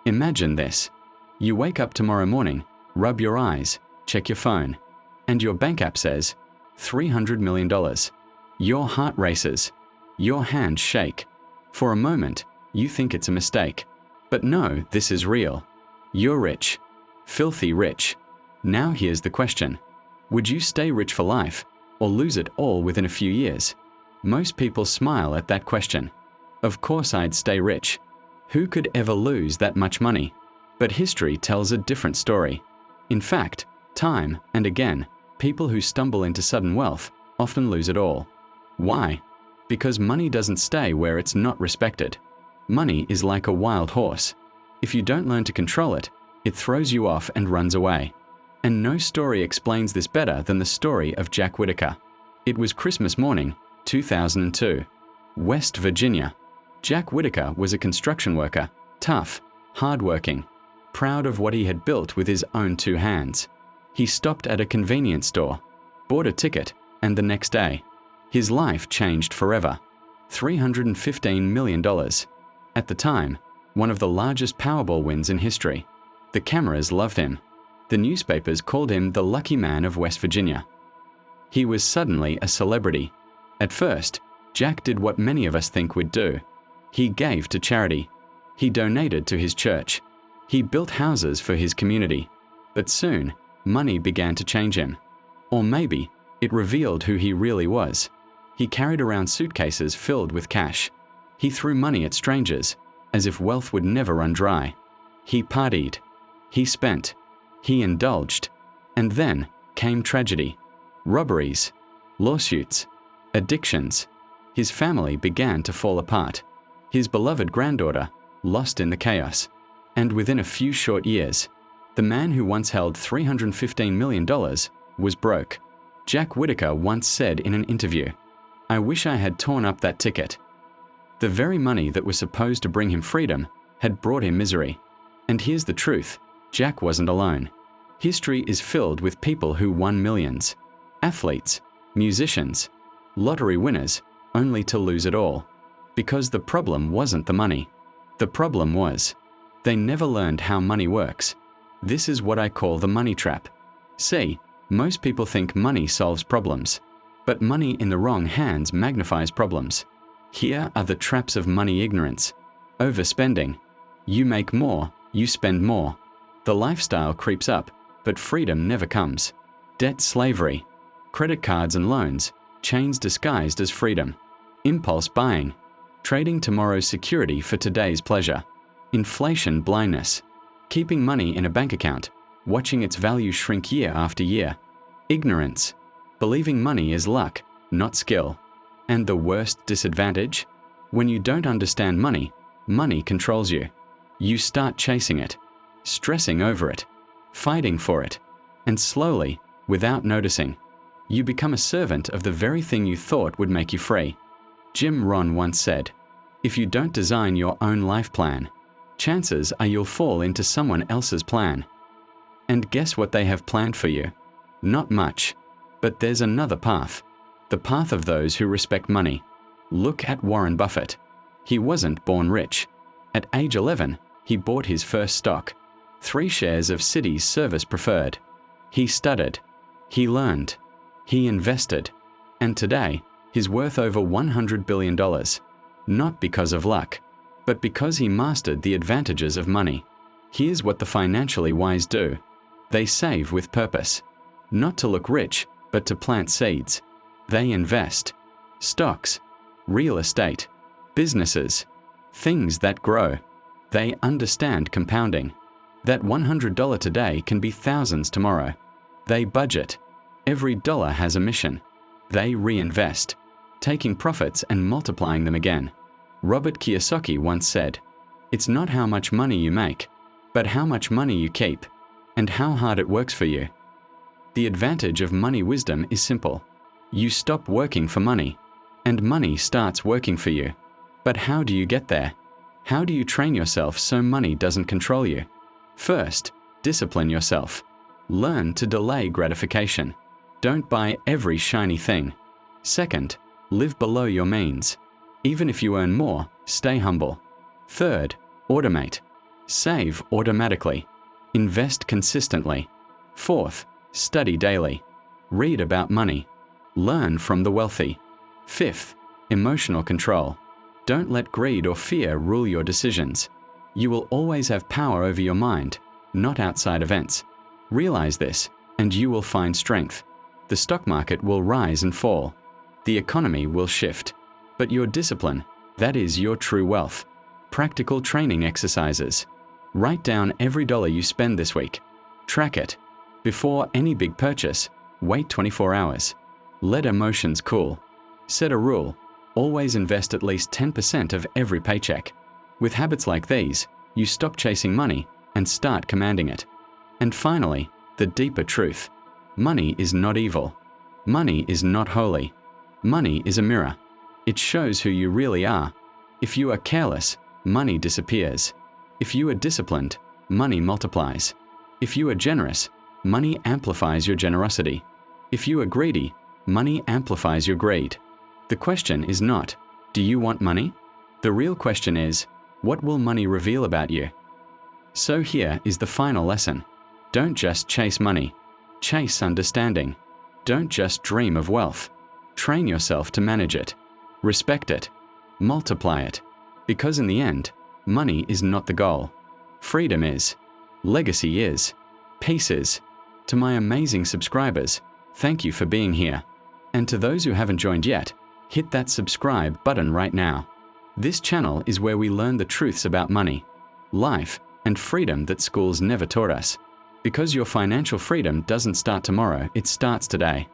Imagine this. You wake up tomorrow morning, rub your eyes, check your phone, and your bank app says, $300 million. Your heart races. Your hands shake. For a moment, you think it's a mistake. But no, this is real. You're rich. Filthy rich. Now here's the question. Would you stay rich for life, or lose it all within a few years? Most people smile at that question. Of course I'd stay rich. Who could ever lose that much money? But history tells a different story. In fact, time and again, people who stumble into sudden wealth often lose it all. Why? Because money doesn't stay where it's not respected. Money is like a wild horse. If you don't learn to control it, it throws you off and runs away. And no story explains this better than the story of Jack Whittaker. It was Christmas morning, 2002. West Virginia. Jack Whittaker was a construction worker, tough, hardworking, proud of what he had built with his own two hands. He stopped at a convenience store, bought a ticket, and the next day, his life changed forever. $315 million. At the time, one of the largest Powerball wins in history. The cameras loved him. The newspapers called him the lucky man of West Virginia. He was suddenly a celebrity. At first, Jack did what many of us think we'd do. He gave to charity. He donated to his church. He built houses for his community. But soon, money began to change him. Or maybe, it revealed who he really was. He carried around suitcases filled with cash. He threw money at strangers, as if wealth would never run dry. He partied. He spent. He indulged. And then came tragedy. Robberies. Lawsuits. Addictions. His family began to fall apart. His beloved granddaughter lost in the chaos. And within a few short years, the man who once held $315 million was broke. Jack Whittaker once said in an interview, "I wish I had torn up that ticket." The very money that was supposed to bring him freedom had brought him misery. And here's the truth, Jack wasn't alone. History is filled with people who won millions. Athletes, musicians, lottery winners, only to lose it all. Because the problem wasn't the money. The problem was, they never learned how money works. This is what I call the money trap. See, most people think money solves problems. But money in the wrong hands magnifies problems. Here are the traps of money ignorance. Overspending. You make more, you spend more. The lifestyle creeps up, but freedom never comes. Debt slavery. Credit cards and loans, chains disguised as freedom. Impulse buying. Trading tomorrow's security for today's pleasure. Inflation blindness. Keeping money in a bank account, watching its value shrink year after year. Ignorance. Believing money is luck, not skill. And the worst disadvantage? When you don't understand money, money controls you. You start chasing it, stressing over it, fighting for it, and slowly, without noticing, you become a servant of the very thing you thought would make you free. Jim Rohn once said, "If you don't design your own life plan, chances are you'll fall into someone else's plan." And guess what they have planned for you? Not much. But there's another path. The path of those who respect money. Look at Warren Buffett. He wasn't born rich. At age 11, he bought his first stock. 3 shares of Citi's Service Preferred. He studied. He learned. He invested. And today, he's worth over $100 billion. Not because of luck, but because he mastered the advantages of money. Here's what the financially wise do. They save with purpose. Not to look rich, but to plant seeds. They invest. Stocks, real estate, businesses, things that grow. They understand compounding. That $100 today can be thousands tomorrow. They budget. Every dollar has a mission. They reinvest, taking profits and multiplying them again. Robert Kiyosaki once said, "It's not how much money you make, but how much money you keep, and how hard it works for you." The advantage of money wisdom is simple. You stop working for money, and money starts working for you. But how do you get there? How do you train yourself so money doesn't control you? First, discipline yourself. Learn to delay gratification. Don't buy every shiny thing. Second, live below your means. Even if you earn more, stay humble. Third, automate. Save automatically. Invest consistently. Fourth, study daily. Read about money. Learn from the wealthy. Fifth, emotional control. Don't let greed or fear rule your decisions. You will always have power over your mind, not outside events. Realize this, and you will find strength. The stock market will rise and fall. The economy will shift. But your discipline, that is your true wealth. Practical training exercises. Write down every dollar you spend this week. Track it. Before any big purchase, wait 24 hours. Let emotions cool. Set a rule. Always invest at least 10% of every paycheck. With habits like these, you stop chasing money and start commanding it. And finally, the deeper truth. Money is not evil. Money is not holy. Money is a mirror. It shows who you really are. If you are careless, money disappears. If you are disciplined, money multiplies. If you are generous, money amplifies your generosity. If you are greedy, money amplifies your greed. The question is not, do you want money? The real question is, what will money reveal about you? So here is the final lesson. Don't just chase money. Chase understanding. Don't just dream of wealth. Train yourself to manage it. Respect it. Multiply it. Because in the end, money is not the goal. Freedom is. Legacy is. Peace is. To my amazing subscribers, thank you for being here. And to those who haven't joined yet, hit that subscribe button right now. This channel is where we learn the truths about money, life, and freedom that schools never taught us. Because your financial freedom doesn't start tomorrow, it starts today.